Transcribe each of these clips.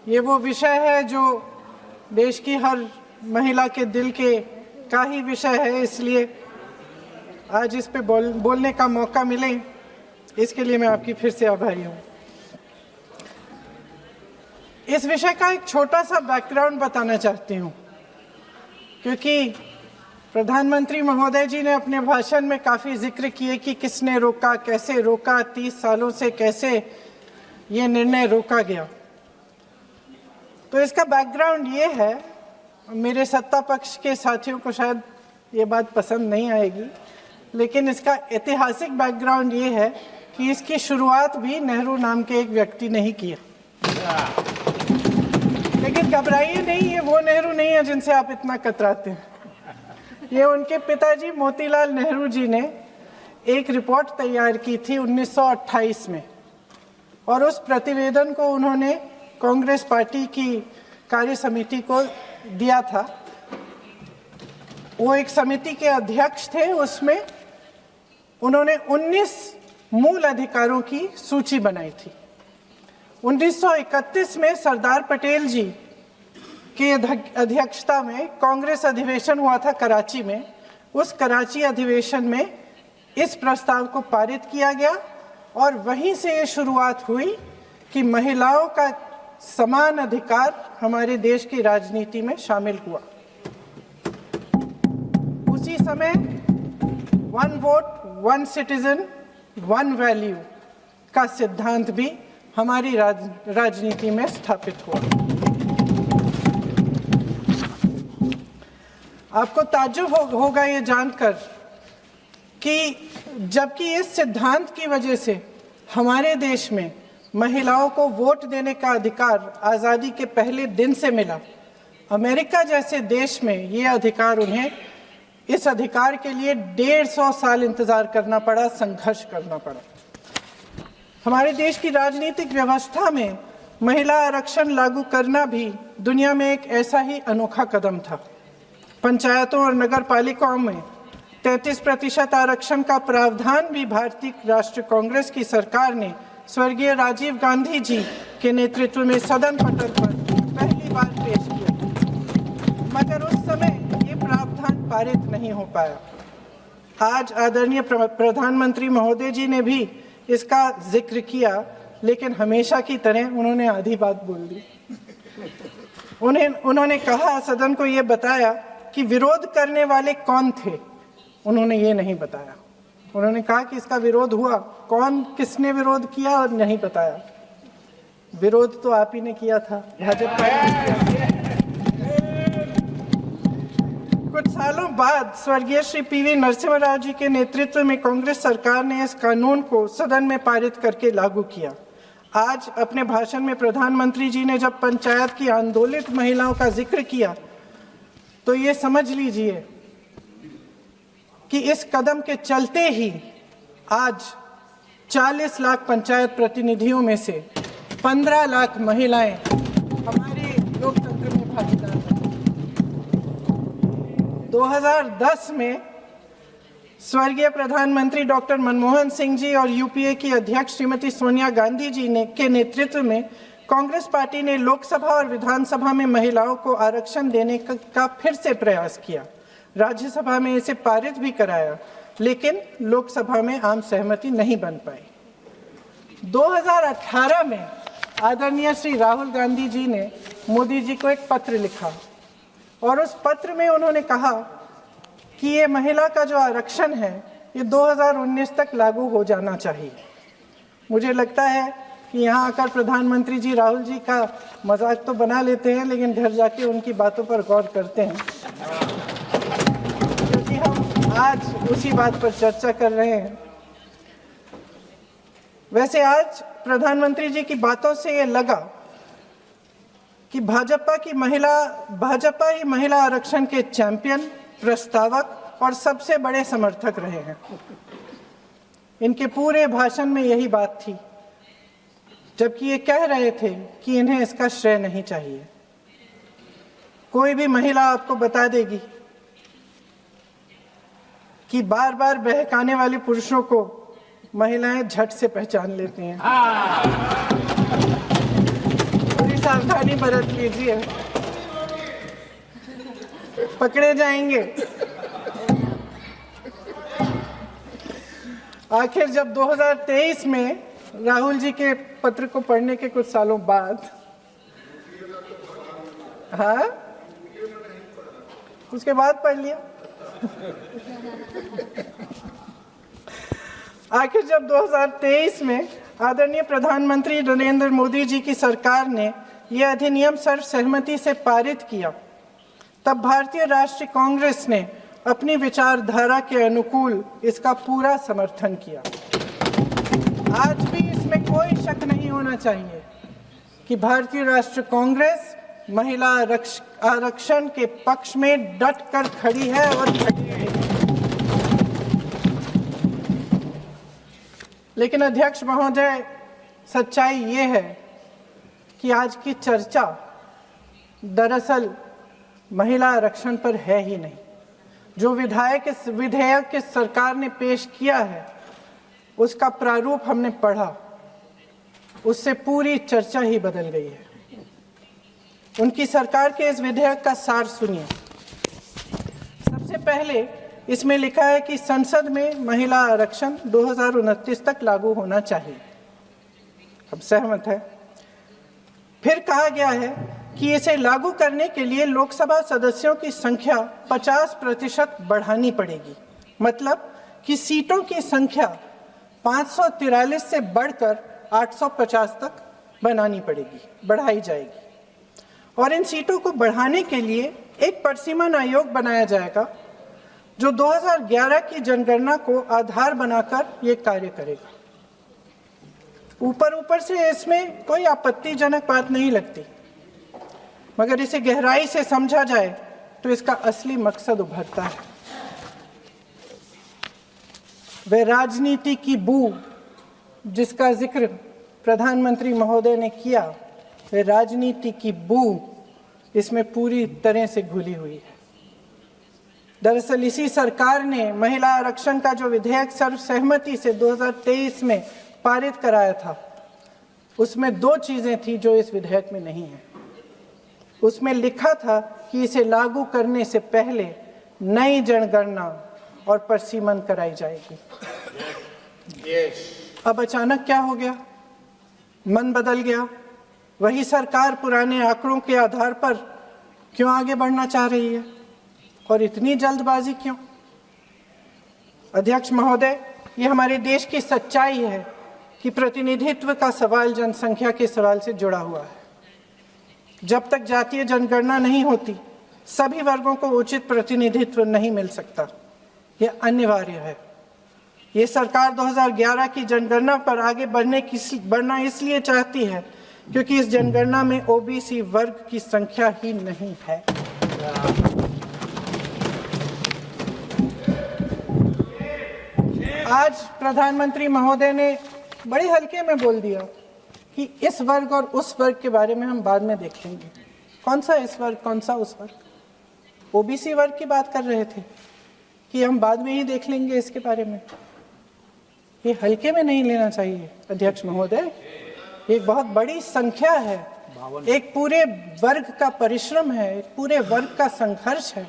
ये वो विषय है जो देश की हर महिला के दिल के का ही विषय है, इसलिए आज इस पे बोलने का मौका मिले, इसके लिए मैं आपकी फिर से आभारी हूँ। इस विषय का एक छोटा सा बैकग्राउंड बताना चाहती हूँ, क्योंकि प्रधानमंत्री महोदय जी ने अपने भाषण में काफ़ी जिक्र किए कि किसने रोका, कैसे रोका, 30 सालों से कैसे ये निर्णय रोका गया। तो इसका बैकग्राउंड ये है, मेरे सत्ता पक्ष के साथियों को शायद ये बात पसंद नहीं आएगी, लेकिन इसका ऐतिहासिक बैकग्राउंड ये है कि इसकी शुरुआत भी नेहरू नाम के एक व्यक्ति ने ही किया। लेकिन घबराइए नहीं, ये वो नेहरू नहीं है जिनसे आप इतना कतराते हैं। ये उनके पिताजी मोतीलाल नेहरू जी ने एक रिपोर्ट तैयार की थी 1928 में, और उस प्रतिवेदन को उन्होंने कांग्रेस पार्टी की कार्य समिति को दिया था। वो एक समिति के अध्यक्ष थे। उसमें उन्होंने 19 मूल अधिकारों की सूची बनाई थी। 1931 में सरदार पटेल जी की अध्यक्षता में कांग्रेस अधिवेशन हुआ था कराची में। उस कराची अधिवेशन में इस प्रस्ताव को पारित किया गया और वहीं से ये शुरुआत हुई कि महिलाओं का समान अधिकार हमारे देश की राजनीति में शामिल हुआ। उसी समय 1 वोट 1 सिटीजन 1 वैल्यू का सिद्धांत भी हमारी राजनीति में स्थापित हुआ। आपको ताज्जुब होगा ये जानकर कि जबकि इस सिद्धांत की वजह से हमारे देश में महिलाओं को वोट देने का अधिकार आज़ादी के पहले दिन से मिला, अमेरिका जैसे देश में ये अधिकार उन्हें इस अधिकार के लिए 150 साल इंतज़ार करना पड़ा, संघर्ष करना पड़ा। हमारे देश की राजनीतिक व्यवस्था में महिला आरक्षण लागू करना भी दुनिया में एक ऐसा ही अनोखा कदम था। पंचायतों और नगर पालिकाओं में 33% आरक्षण का प्रावधान भी भारतीय राष्ट्रीय कांग्रेस की सरकार ने स्वर्गीय राजीव गांधी जी के नेतृत्व में सदन पटल पर पहली बार पेश किया, मगर उस समय ये प्रावधान पारित नहीं हो पाया। आज आदरणीय प्रधानमंत्री महोदय जी ने भी इसका जिक्र किया, लेकिन हमेशा की तरह उन्होंने आधी बात बोल दी। उन्होंने कहा, सदन को ये बताया कि विरोध करने वाले कौन थे, उन्होंने ये नहीं बताया। उन्होंने कहा कि इसका विरोध हुआ, कौन किसने विरोध किया और नहीं बताया। विरोध तो आप ही ने किया था, भाजपा ने। कुछ सालों बाद स्वर्गीय श्री पीवी नरसिम्हा राव जी के नेतृत्व में कांग्रेस सरकार ने इस कानून को सदन में पारित करके लागू किया। आज अपने भाषण में प्रधानमंत्री जी ने जब पंचायत की आंदोलित महिलाओं का जिक्र किया, तो ये समझ लीजिए कि इस कदम के चलते ही आज 40 लाख पंचायत प्रतिनिधियों में से 15 लाख महिलाएं हमारे लोकतंत्र में भागीदार हैं। 2010 में स्वर्गीय प्रधानमंत्री डॉक्टर मनमोहन सिंह जी और यूपीए की अध्यक्ष श्रीमती सोनिया गांधी जी के नेतृत्व में कांग्रेस पार्टी ने लोकसभा और विधानसभा में महिलाओं को आरक्षण देने का फिर से प्रयास किया। राज्यसभा में इसे पारित भी कराया, लेकिन लोकसभा में आम सहमति नहीं बन पाई। 2018 में आदरणीय श्री राहुल गांधी जी ने मोदी जी को एक पत्र लिखा और उस पत्र में उन्होंने कहा कि ये महिला का जो आरक्षण है ये 2019 तक लागू हो जाना चाहिए। मुझे लगता है कि यहाँ आकर प्रधानमंत्री जी राहुल जी का मजाक तो बना लेते हैं, लेकिन घर जाके उनकी बातों पर गौर करते हैं, क्योंकि हम आज उसी बात पर चर्चा कर रहे हैं। वैसे आज प्रधानमंत्री जी की बातों से ये लगा कि भाजपा ही महिला आरक्षण के चैंपियन, प्रस्तावक और सबसे बड़े समर्थक रहे हैं। इनके पूरे भाषण में यही बात थी, जबकि ये कह रहे थे कि इन्हें इसका श्रेय नहीं चाहिए। कोई भी महिला आपको बता देगी कि बार बार बहकाने वाले पुरुषों को महिलाएं झट से पहचान लेती हैं। और इस सावधानी बरत लीजिए, पकड़े जाएंगे। आखिर जब 2023 में राहुल जी के पत्र को पढ़ने के कुछ सालों बाद, हाँ, उसके बाद पढ़ लिया। आखिर जब 2023 में आदरणीय प्रधानमंत्री नरेंद्र मोदी जी की सरकार ने यह अधिनियम सर्वसहमति से पारित किया, तब भारतीय राष्ट्रीय कांग्रेस ने अपनी विचारधारा के अनुकूल इसका पूरा समर्थन किया। आज भी इसमें कोई शक नहीं होना चाहिए कि भारतीय राष्ट्रीय कांग्रेस महिला आरक्षण के पक्ष में डट कर खड़ी है और खड़ी रहेगी। लेकिन अध्यक्ष महोदय, सच्चाई ये है कि आज की चर्चा दरअसल महिला आरक्षण पर है ही नहीं। जो विधेयक के सरकार ने पेश किया है, उसका प्रारूप हमने पढ़ा, उससे पूरी चर्चा ही बदल गई है। उनकी सरकार के इस विधेयक का सार सुनिए। सबसे पहले इसमें लिखा है कि संसद में महिला आरक्षण 2029 तक लागू होना चाहिए। अब सहमत है। फिर कहा गया है कि इसे लागू करने के लिए लोकसभा सदस्यों की संख्या 50% बढ़ानी पड़ेगी। मतलब कि सीटों की संख्या 543 से बढ़कर 850 तक बढ़ाई जाएगी। और इन सीटों को बढ़ाने के लिए एक परिसीमन आयोग बनाया जाएगा जो 2011 की जनगणना को आधार बनाकर ये कार्य करेगा। ऊपर से इसमें कोई आपत्तिजनक बात नहीं लगती, मगर इसे गहराई से समझा जाए तो इसका असली मकसद उभरता है। वह राजनीति की बू जिसका जिक्र प्रधानमंत्री महोदय ने किया, वह राजनीति की बू इसमें पूरी तरह से घुली हुई है। दरअसल इसी सरकार ने महिला आरक्षण का जो विधेयक सर्वसहमति से 2023 में पारित कराया था, उसमें 2 चीजें थी जो इस विधेयक में नहीं है। उसमें लिखा था कि इसे लागू करने से पहले नई जनगणना और परिसीमन कराई जाएगी। अब अचानक क्या हो गया? मन बदल गया। वही सरकार पुराने आंकड़ों के आधार पर क्यों आगे बढ़ना चाह रही है और इतनी जल्दबाजी क्यों? अध्यक्ष महोदय, ये हमारे देश की सच्चाई है कि प्रतिनिधित्व का सवाल जनसंख्या के सवाल से जुड़ा हुआ है। जब तक जातीय जनगणना नहीं होती, सभी वर्गों को उचित प्रतिनिधित्व नहीं मिल सकता। यह अनिवार्य है। ये सरकार 2011 की जनगणना पर आगे बढ़ना इसलिए चाहती है क्योंकि इस जनगणना में ओबीसी वर्ग की संख्या ही नहीं है। आज प्रधानमंत्री महोदय ने बड़े हल्के में बोल दिया कि इस वर्ग और उस वर्ग के बारे में हम बाद में देख लेंगे। कौन सा इस वर्ग, कौन सा उस वर्ग? ओबीसी वर्ग की बात कर रहे थे कि हम बाद में ही देख लेंगे इसके बारे में। ये हल्के में नहीं लेना चाहिए अध्यक्ष महोदय। एक बहुत बड़ी संख्या है, एक पूरे वर्ग का परिश्रम है, एक पूरे वर्ग का संघर्ष है।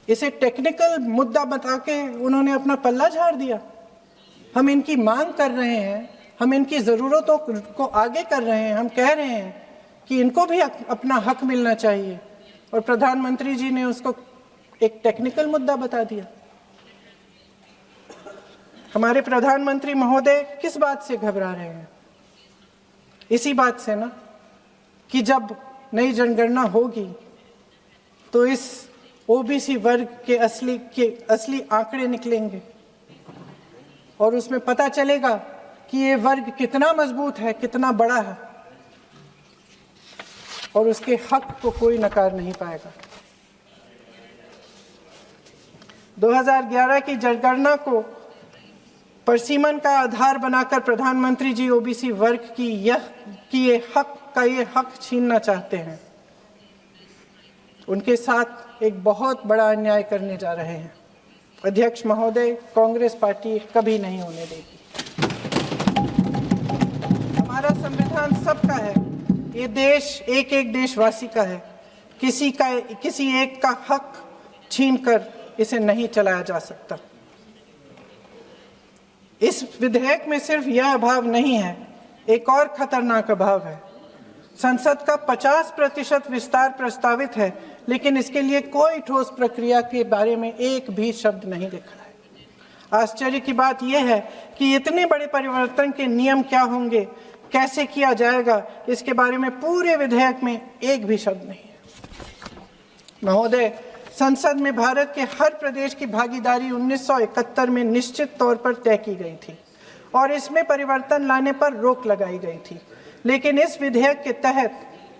इसे टेक्निकल मुद्दा बता के उन्होंने अपना पल्ला झाड़ दिया। हम इनकी मांग कर रहे हैं, हम इनकी ज़रूरतों को आगे कर रहे हैं, हम कह रहे हैं कि इनको भी अपना हक मिलना चाहिए, और प्रधानमंत्री जी ने उसको एक टेक्निकल मुद्दा बता दिया। हमारे प्रधानमंत्री महोदय किस बात से घबरा रहे हैं? इसी बात से ना कि जब नई जनगणना होगी तो इस ओबीसी वर्ग के असली आंकड़े निकलेंगे और उसमें पता चलेगा कि ये वर्ग कितना मजबूत है, कितना बड़ा है, और उसके हक को कोई नकार नहीं पाएगा। 2011 की जनगणना को परिसीमन का आधार बनाकर प्रधानमंत्री जी ओबीसी वर्ग की ये हक छीनना चाहते हैं। उनके साथ एक बहुत बड़ा अन्याय करने जा रहे हैं। अध्यक्ष महोदय, कांग्रेस पार्टी कभी नहीं होने देगी। ये देश एक एक देशवासी का है, किसी एक का हक छीनकर इसे नहीं चलाया जा सकता। इस विधेयक में सिर्फ यह अभाव नहीं है, एक और खतरनाक अभाव है। संसद का 50% विस्तार प्रस्तावित है, लेकिन इसके लिए कोई ठोस प्रक्रिया के बारे में एक भी शब्द नहीं लिखा है। आश्चर्य की बात यह है कि इतने बड़े परिवर्तन के नियम क्या होंगे, कैसे किया जाएगा, इसके बारे में पूरे विधेयक में एक भी शब्द नहीं है। महोदय, संसद में भारत के हर प्रदेश की भागीदारी 1971 में निश्चित तौर पर तय की गई थी और इसमें परिवर्तन लाने पर रोक लगाई गई थी, लेकिन इस विधेयक के तहत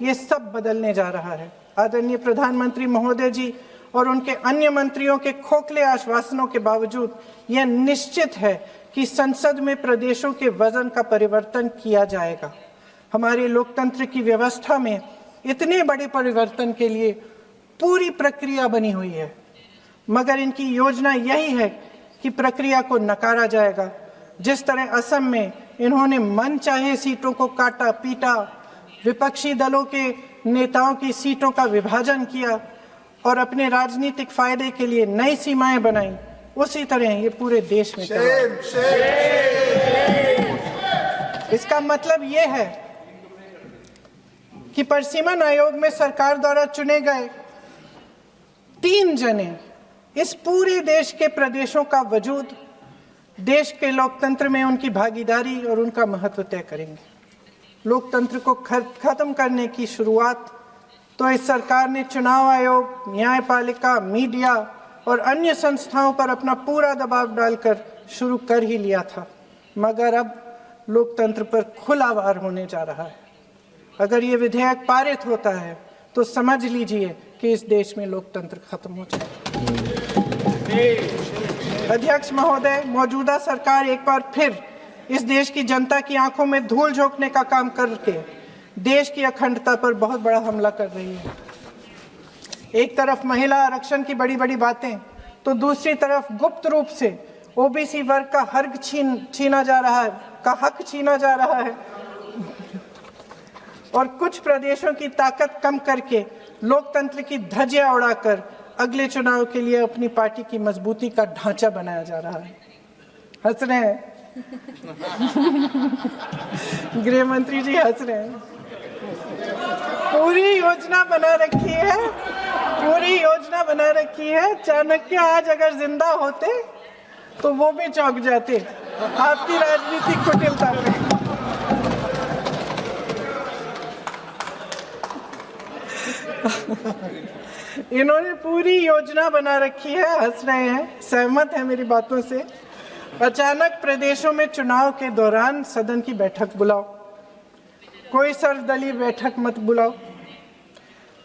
ये सब बदलने जा रहा है। आदरणीय प्रधानमंत्री महोदय जी और उनके अन्य मंत्रियों के खोखले आश्वासनों के बावजूद यह निश्चित है कि संसद में प्रदेशों के वजन का परिवर्तन किया जाएगा। हमारे लोकतंत्र की व्यवस्था में इतने बड़े परिवर्तन के लिए पूरी प्रक्रिया बनी हुई है, मगर इनकी योजना यही है कि प्रक्रिया को नकारा जाएगा। जिस तरह असम में इन्होंने मन चाहे सीटों को काटा पीटा, विपक्षी दलों के नेताओं की सीटों का विभाजन किया और अपने राजनीतिक फायदे के लिए नई सीमाएं बनाई, उसी तरह ये पूरे देश में इसका मतलब ये है कि परिसीमन आयोग में सरकार द्वारा चुने गए 3 जने इस पूरे देश के प्रदेशों का वजूद, देश के लोकतंत्र में उनकी भागीदारी और उनका महत्व तय करेंगे। लोकतंत्र को खत्म करने की शुरुआत तो इस सरकार ने चुनाव आयोग, न्यायपालिका, मीडिया और अन्य संस्थाओं पर अपना पूरा दबाव डालकर शुरू कर ही लिया था, मगर अब लोकतंत्र पर खुला वार होने जा रहा है। अगर ये विधेयक पारित होता है तो समझ लीजिए कि इस देश में लोकतंत्र खत्म हो जाएगा। अध्यक्ष महोदय, मौजूदा सरकार एक बार फिर इस देश की जनता की आंखों में धूल झोंकने का काम करके देश की अखंडता पर बहुत बड़ा हमला कर रही है। एक तरफ महिला आरक्षण की बड़ी बड़ी बातें, तो दूसरी तरफ गुप्त रूप से ओबीसी वर्ग का हक छीना जा रहा है और कुछ प्रदेशों की ताकत कम करके लोकतंत्र की धज्जियां उड़ाकर अगले चुनाव के लिए अपनी पार्टी की मजबूती का ढांचा बनाया जा रहा है। हंस रहे हैं गृह मंत्री जी, हंस रहे हैं। पूरी योजना बना रखी है। चाणक्य आज अगर जिंदा होते तो वो भी चौंक जाते आपकी राजनीतिक कुटिलता पे। इन्होंने पूरी योजना बना रखी है। हंस रहे हैं, सहमत है मेरी बातों से। अचानक प्रदेशों में चुनाव के दौरान सदन की बैठक बुलाओ, कोई सर्वदलीय बैठक मत बुलाओ।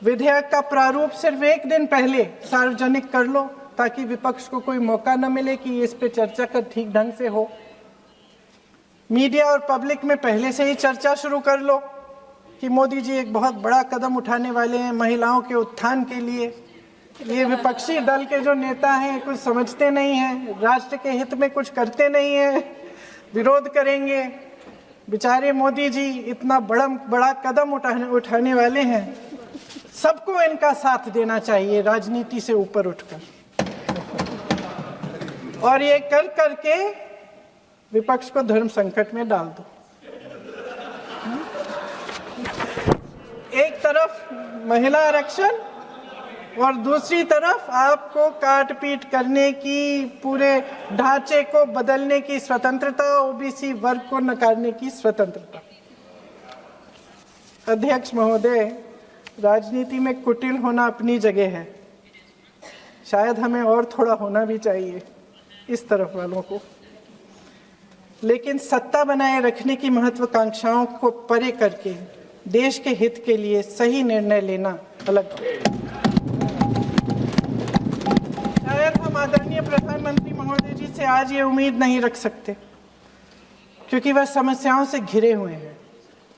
विधेयक का प्रारूप सिर्फ एक दिन पहले सार्वजनिक कर लो ताकि विपक्ष को कोई मौका न मिले कि इस पे चर्चा कर ठीक ढंग से हो। मीडिया और पब्लिक में पहले से ही चर्चा शुरू कर लो कि मोदी जी एक बहुत बड़ा कदम उठाने वाले हैं महिलाओं के उत्थान के लिए। ये विपक्षी दल के जो नेता हैं कुछ समझते नहीं हैं, राष्ट्र के हित में कुछ करते नहीं हैं, विरोध करेंगे। बेचारे मोदी जी इतना बड़ा कदम उठाने वाले हैं, सबको इनका साथ देना चाहिए राजनीति से ऊपर उठकर, और ये कर करके विपक्ष को धर्म संकट में डाल दो। एक तरफ महिला आरक्षण और दूसरी तरफ आपको काट पीट करने की, पूरे ढांचे को बदलने की स्वतंत्रता, ओबीसी वर्ग को नकारने की स्वतंत्रता। अध्यक्ष महोदय, राजनीति में कुटिल होना अपनी जगह है, शायद हमें और थोड़ा होना भी चाहिए इस तरफ वालों को, लेकिन सत्ता बनाए रखने की महत्वाकांक्षाओं को परे करके देश के हित के लिए सही निर्णय लेना अलग। शायद हम आदरणीय प्रधानमंत्री महोदय जी से आज ये उम्मीद नहीं रख सकते, क्योंकि वह समस्याओं से घिरे हुए हैं,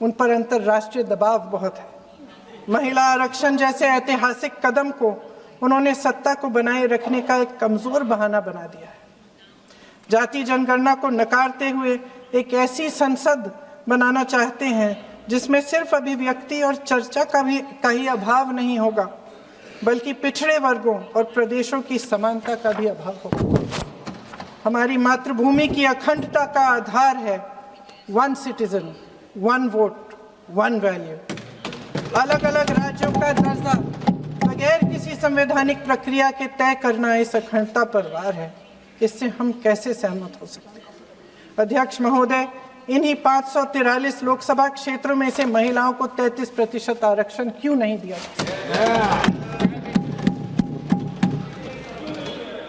उन पर अंतर्राष्ट्रीय दबाव बहुत है। महिला आरक्षण जैसे ऐतिहासिक कदम को उन्होंने सत्ता को बनाए रखने का एक कमजोर बहाना बना दिया है। जाति जनगणना को नकारते हुए एक ऐसी संसद बनाना चाहते हैं जिसमें सिर्फ अभिव्यक्ति और चर्चा का ही अभाव नहीं होगा, बल्कि पिछड़े वर्गों और प्रदेशों की समानता का भी अभाव होगा। हमारी मातृभूमि की अखंडता का आधार है one citizen, one vote, one value. अलग अलग राज्यों का दर्जा बगैर किसी संवैधानिक प्रक्रिया के तय करना इस अखंडता पर वार है। इससे हम कैसे सहमत हो सकते हैं? अध्यक्ष महोदय, इन्हीं 543 लोकसभा क्षेत्रों में से महिलाओं को 33% आरक्षण क्यों नहीं दिया जाता?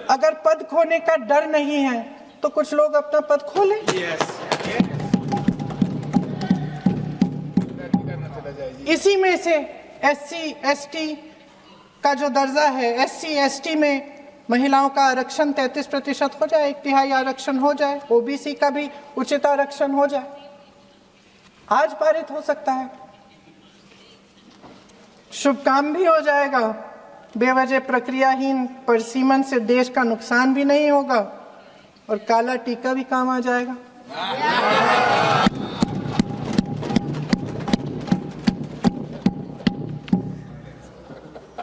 अगर पद खोने का डर नहीं है तो कुछ लोग अपना पद खो लें। इसी में से SC ST का जो दर्जा है, SC ST में महिलाओं का आरक्षण 33% हो जाए, 1/3 आरक्षण हो जाए, OBC का भी उचित आरक्षण हो जाए, आज पारित हो सकता है। शुभ काम भी हो जाएगा, बेवजह प्रक्रियाहीन परिसीमन से देश का नुकसान भी नहीं होगा और काला टीका भी काम आ जाएगा।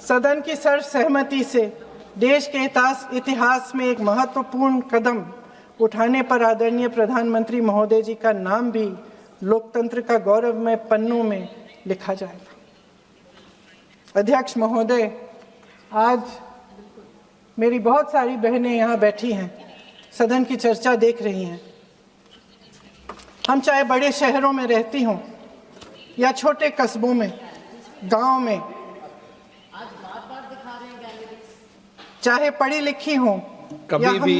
सदन की सर्वसहमति से देश के इतिहास में एक महत्वपूर्ण कदम उठाने पर आदरणीय प्रधानमंत्री महोदय जी का नाम भी लोकतंत्र का गौरवमय पन्नों में लिखा जाएगा। अध्यक्ष महोदय, आज मेरी बहुत सारी बहनें यहाँ बैठी हैं, सदन की चर्चा देख रही हैं। हम चाहे बड़े शहरों में रहती हों या छोटे कस्बों में, गांव में, चाहे पढ़ी लिखी हों, कभी भी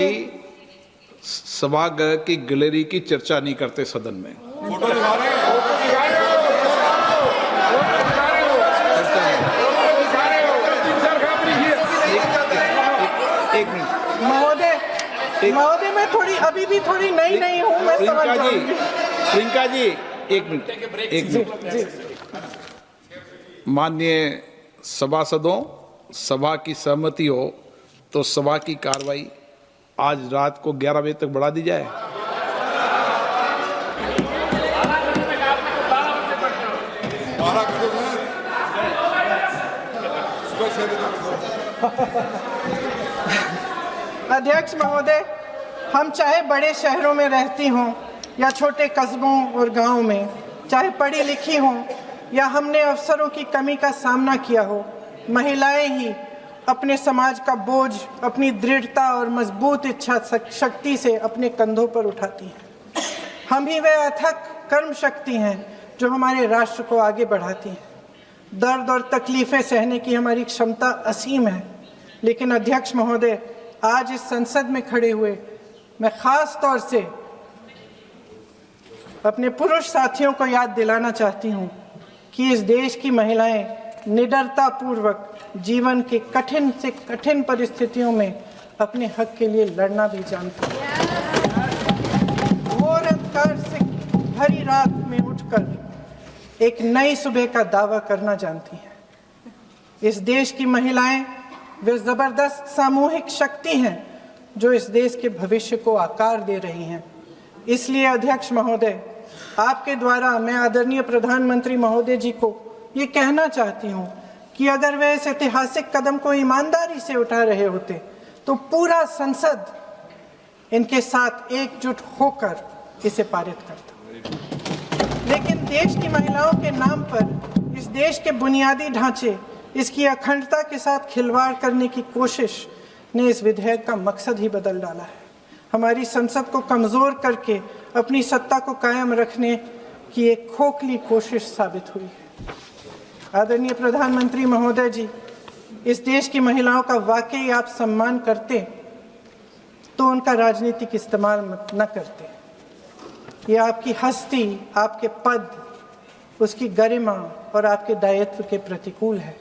सभागृह की गैलरी की चर्चा नहीं करते सदन में। फोटो दिखा रहे हैं, एक मिनट महोदय, मैं थोड़ी अभी भी थोड़ी नई हूँ, मैं समझ जाऊंगी। प्रियंका जी, एक मिनट। माननीय सभासदों, सभा की सहमति हो तो सभा की कार्रवाई आज रात को 11 बजे तक बढ़ा दी जाए। अध्यक्ष महोदय, हम चाहे बड़े शहरों में रहती हों या छोटे कस्बों और गांवों में, चाहे पढ़ी लिखी हों या हमने अवसरों की कमी का सामना किया हो, महिलाएं ही अपने समाज का बोझ अपनी दृढ़ता और मजबूत इच्छा शक्ति से अपने कंधों पर उठाती हैं। हम ही वह अथक कर्म शक्ति हैं जो हमारे राष्ट्र को आगे बढ़ाती हैं। दर्द और तकलीफें सहने की हमारी क्षमता असीम है, लेकिन अध्यक्ष महोदय, आज इस संसद में खड़े हुए मैं खास तौर से अपने पुरुष साथियों को याद दिलाना चाहती हूँ कि इस देश की महिलाएं निडरता पूर्वक जीवन के कठिन से कठिन परिस्थितियों में अपने हक के लिए लड़ना भी जानती हैं। घोर अंधकार से भरी रात में उठकर एक नई सुबह का दावा करना जानती हैं। इस देश की महिलाएं वे जबरदस्त सामूहिक शक्ति हैं जो इस देश के भविष्य को आकार दे रही हैं। इसलिए अध्यक्ष महोदय, आपके द्वारा मैं आदरणीय प्रधानमंत्री महोदय जी को ये कहना चाहती हूँ कि अगर वे इस ऐतिहासिक कदम को ईमानदारी से उठा रहे होते तो पूरा संसद इनके साथ एकजुट होकर इसे पारित करता। लेकिन देश की महिलाओं के नाम पर इस देश के बुनियादी ढांचे, इसकी अखंडता के साथ खिलवाड़ करने की कोशिश ने इस विधेयक का मकसद ही बदल डाला है। हमारी संसद को कमज़ोर करके अपनी सत्ता को कायम रखने की एक खोखली कोशिश साबित हुई है। आदरणीय प्रधानमंत्री महोदय जी, इस देश की महिलाओं का वाकई आप सम्मान करते तो उनका राजनीतिक इस्तेमाल न करते। ये आपकी हस्ती, आपके पद, उसकी गरिमा और आपके दायित्व के प्रतिकूल है।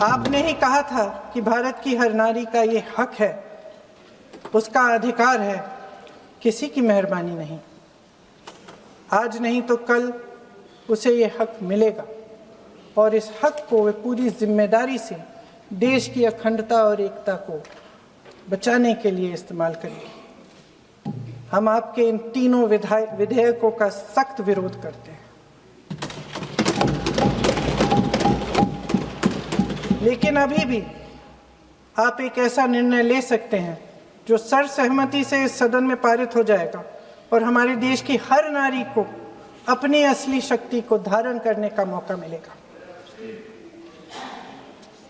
आपने ही कहा था कि भारत की हर नारी का ये हक है, उसका अधिकार है, किसी की मेहरबानी नहीं। आज नहीं तो कल उसे ये हक मिलेगा और इस हक को वे पूरी जिम्मेदारी से देश की अखंडता और एकता को बचाने के लिए इस्तेमाल करेंगे। हम आपके इन तीनों विधेयकों का सख्त विरोध करते हैं। लेकिन अभी भी आप एक ऐसा निर्णय ले सकते हैं जो सर्वसहमति से इस सदन में पारित हो जाएगा और हमारे देश की हर नारी को अपनी असली शक्ति को धारण करने का मौका मिलेगा।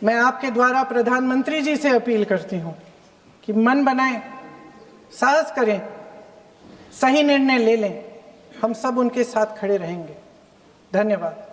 मैं आपके द्वारा प्रधानमंत्री जी से अपील करती हूं कि मन बनाएं, साहस करें, सही निर्णय ले लें। हम सब उनके साथ खड़े रहेंगे। धन्यवाद।